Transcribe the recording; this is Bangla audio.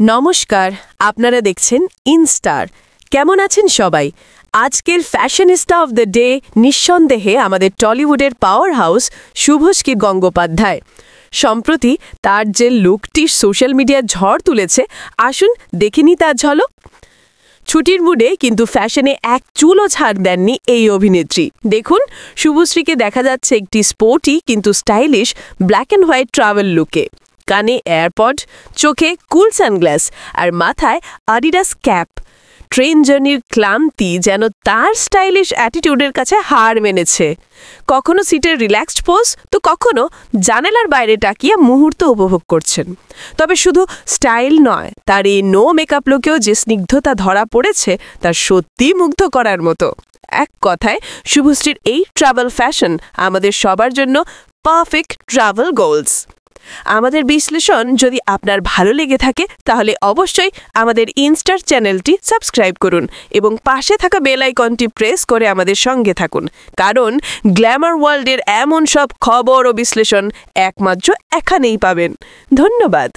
নমস্কার, আপনারা দেখছেন ইনস্টার। কেমন আছেন সবাই? আজকের ফ্যাশনিস্টা অফ দ্য ডে নিঃসন্দেহে আমাদের টলিউডের পাওয়ার হাউস শুভশ্রী গঙ্গোপাধ্যায়। সম্প্রতি তার যে লুকটি সোশ্যাল মিডিয়ায় ঝড় তুলেছে, আসুন দেখিনি তার ঝলক। ছুটির মুডে কিন্তু ফ্যাশনে এক চুলও ছাড় দেননি এই অভিনেত্রী। দেখুন, শুভশ্রীকে দেখা যাচ্ছে একটি স্পোর্টি কিন্তু stylish black and white travel লুকে। কানে এয়ারপড, চোখে কুল সানগ্লাস আর মাথায় আডিডাস ক্যাপ। ট্রেন জার্নির ক্লান্তি যেন তার স্টাইলিশ অ্যাটিটিউডের কাছে হার মেনেছে। কখনো সিটের রিল্যাক্সড পোজ, তো কখনো জানালার বাইরে তাকিয়ে মুহূর্ত উপভোগ করছেন। তবে শুধু স্টাইল নয়, তার এই নো মেকআপ লুকেও যে স্নিগ্ধতা ধরা পড়েছে তা সত্যিই মুগ্ধ করার মতো। এক কথায়, শুভশ্রীর এই ট্রাভেল ফ্যাশন আমাদের সবার জন্য পারফেক্ট ট্রাভেল গোলস। আমাদের বিশ্লেষণ যদি আপনার ভালো লেগে থাকে তাহলে অবশ্যই আমাদের ইনস্টার চ্যানেলটি সাবস্ক্রাইব করুন এবং পাশে থাকা বেল আইকনটি প্রেস করে আমাদের সঙ্গে থাকুন, কারণ গ্ল্যামার ওয়ার্ল্ডের এমন সব খবর ও বিশ্লেষণ একমাত্র এখানেই পাবেন। ধন্যবাদ।